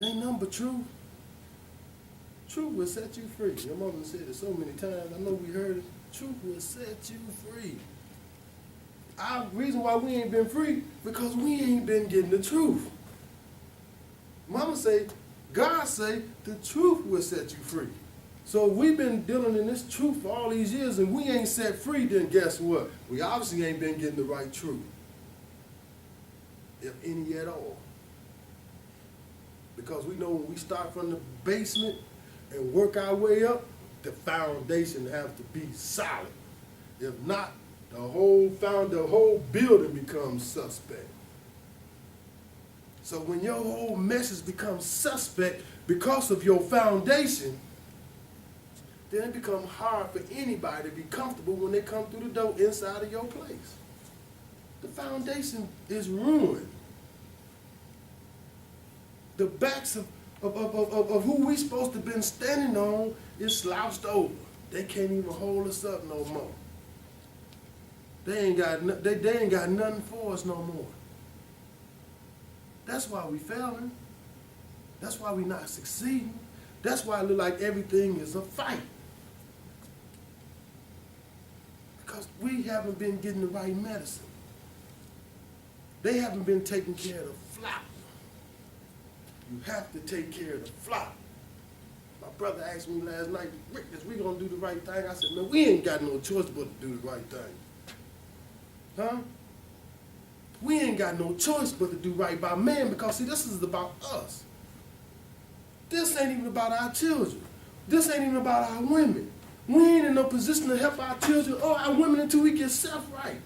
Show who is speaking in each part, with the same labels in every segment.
Speaker 1: Ain't nothing but truth. Truth will set you free. Your mama said it so many times. I know we heard it. Truth will set you free. Our reason why we ain't been free, because we ain't been getting the truth. Mama say, God say, the truth will set you free. So we've been dealing in this truth for all these years and we ain't set free, then guess what? We obviously ain't been getting the right truth. If any at all. Because we know when we start from the basement and work our way up, the foundation has to be solid. If not, the whole building becomes suspect. So when your whole message becomes suspect because of your foundation, then it becomes hard for anybody to be comfortable when they come through the door inside of your place. The foundation is ruined. The backs of who we supposed to have been standing on is slouched over. They can't even hold us up no more. They ain't got nothing for us no more. That's why we failing. That's why we not succeeding. That's why it look like everything is a fight. Because we haven't been getting the right medicine. They haven't been taking care of the flock. You have to take care of the flock. My brother asked me last night, Rick, is we gonna do the right thing? I said, man, we ain't got no choice but to do the right thing. Huh? We ain't got no choice but to do right by man because, see, this is about us. This ain't even about our children. This ain't even about our women. We ain't in no position to help our children or our women until we get self-right.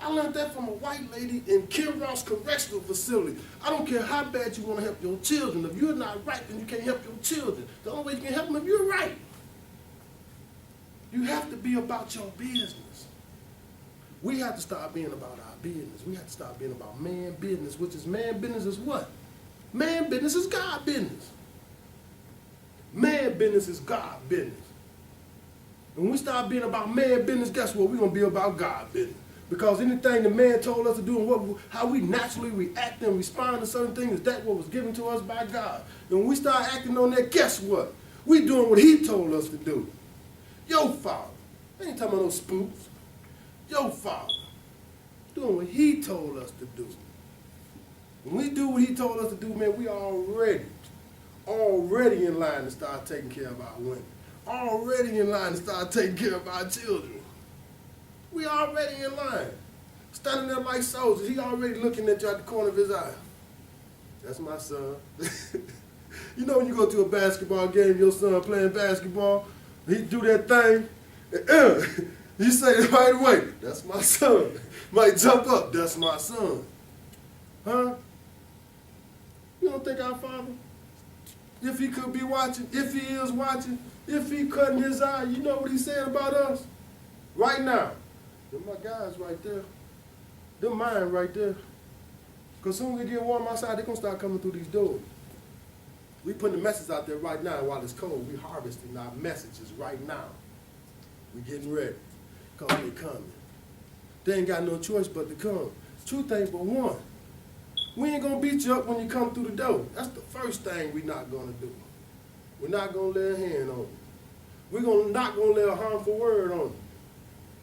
Speaker 1: I learned that from a white lady in Kilross Correctional Facility. I don't care how bad you want to help your children. If you're not right, then you can't help your children. The only way you can help them is if you're right. You have to be about your business. We have to start being about our business. We have to start being about man business, which is man business is what? Man business is God business. Man business is God business. When we start being about man business, guess what? We're going to be about God business. Because anything the man told us to do and how we naturally react and respond to certain things, is that what was given to us by God. And when we start acting on that, guess what? We doing what he told us to do. Your father. I ain't talking about no spooks. Your father. Doing what he told us to do. When we do what he told us to do, man, we already in line to start taking care of our women. Already in line to start taking care of our children. We already in line. Standing there like soldiers. He already looking at you at the corner of his eye. That's my son. You know when you go to a basketball game, your son playing basketball, he do that thing, and you say it right away, that's my son. Might jump up, that's my son. Huh? You don't think our Father, if he could be watching, if he is watching, if he cutting his eye, you know what he's saying about us? Right now. They're my guys right there. They're mine right there. Because soon as it get warm outside, they're going to start coming through these doors. We putting the message out there right now while it's cold. We harvesting our messages right now. We getting ready. Because they coming. They ain't got no choice but to come. Truth ain't but one. We ain't going to beat you up when you come through the door. That's the first thing we're not going to do. We're not going to lay a hand on you. We're not going to lay a harmful word on you.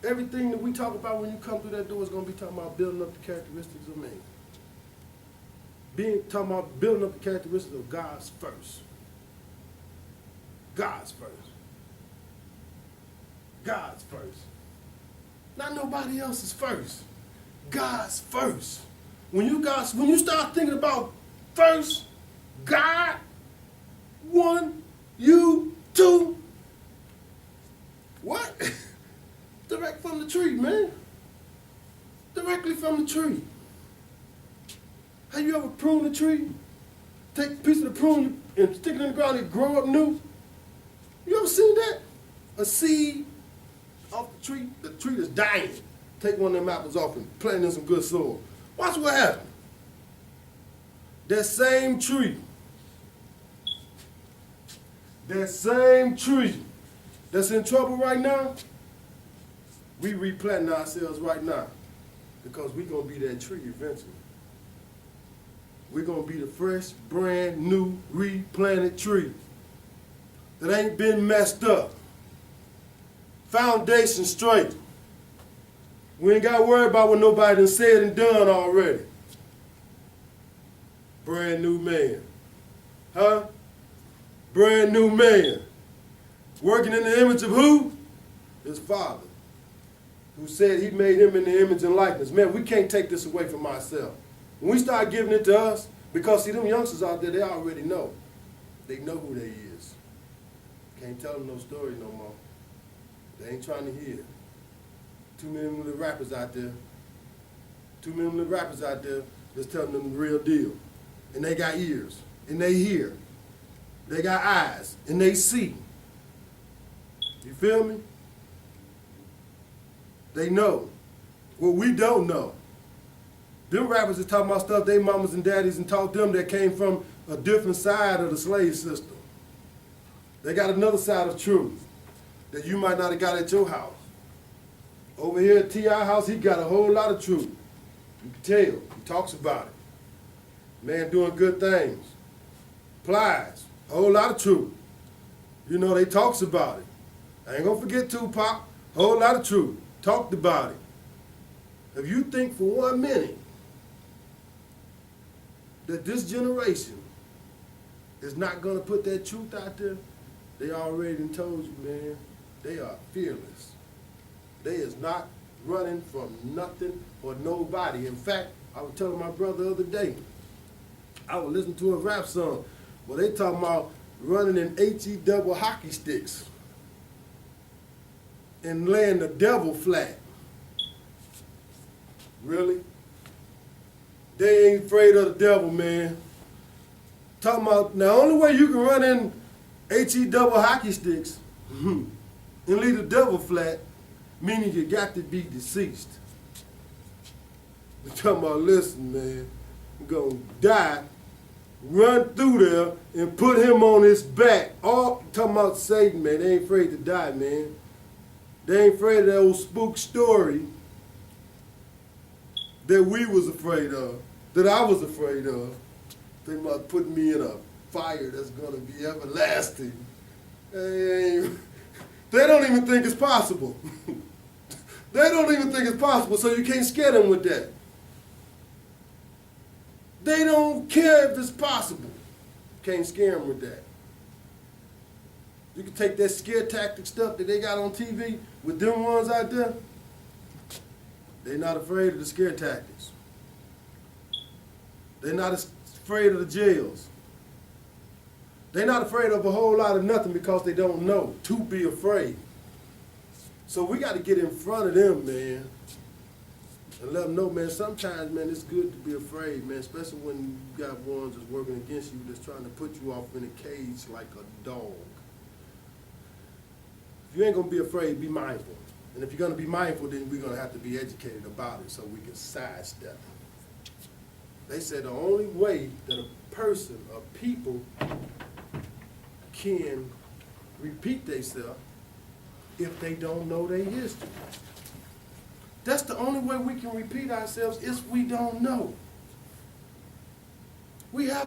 Speaker 1: Everything that we talk about when you come through that door is going to be talking about building up the characteristics of man. Talking about building up the characteristics of God's first. God's first. God's first. Not nobody else's first. God's first. When you start thinking about first, God, one, you, two, what? Direct from the tree, man. Directly from the tree. Have you ever pruned a tree? Take a piece of the prune and stick it in the ground and grow up new? You ever seen that? A seed off the tree that's dying. Take one of them apples off and plant in some good soil. Watch what happens. That same tree that's in trouble right now, we replanting ourselves right now because we're going to be that tree eventually. we're gonna be the fresh, brand new, replanted tree that ain't been messed up. Foundation straight. We ain't got to worry about what nobody done said and done already. Brand new man. Huh? Brand new man. Working in the image of who? His Father, who said he made him in the image and likeness. Man, we can't take this away from ourselves. When we start giving it to us, because see, them youngsters out there, they already know. They know who they is. Can't tell them no story no more. They ain't trying to hear. Too many little rappers out there. Too many little rappers out there that's telling them the real deal. And they got ears, and they hear. They got eyes, and they see. You feel me? They know what we don't know. Them rappers is talking about stuff they mamas and daddies and taught them that came from a different side of the slave system. They got another side of truth that you might not have got at your house. Over here at T.I. house, he got a whole lot of truth. You can tell. He talks about it. Man doing good things. Plies. A whole lot of truth. You know, they talks about it. I ain't gonna forget Tupac. A whole lot of truth. Talked about it. If you think for 1 minute that this generation is not gonna put that truth out there, they already done told you, man, they are fearless. They is not running from nothing or nobody. In fact, I was telling my brother the other day, I was listening to a rap song where they talking about running in HE double hockey sticks and laying the devil flat. Really? They ain't afraid of the devil, man. Talking about, the only way you can run in HE double hockey sticks and leave the devil flat, meaning you got to be deceased. We're talking about, listen, man, you're gonna die, run through there and put him on his back. All talking about Satan, man, they ain't afraid to die, man. They ain't afraid of that old spook story that we was afraid of, that I was afraid of. They about putting me in a fire that's gonna be everlasting. They don't even think it's possible. They don't even think it's possible, so you can't scare them with that. They don't care if it's possible. Can't scare them with that. You can take that scare tactic stuff that they got on TV with them ones out there. They're not afraid of the scare tactics. They're not afraid of the jails. They're not afraid of a whole lot of nothing because they don't know to be afraid. So we got to get in front of them, man, and let them know, man, sometimes, man, it's good to be afraid, man, especially when you got ones that's working against you that's trying to put you off in a cage like a dog. If you ain't going to be afraid, be mindful. And if you're going to be mindful, then we're going to have to be educated about it so we can sidestep it. They said the only way that a person, a people, can repeat themselves if they don't know their history. That's the only way we can repeat ourselves if we don't know. We have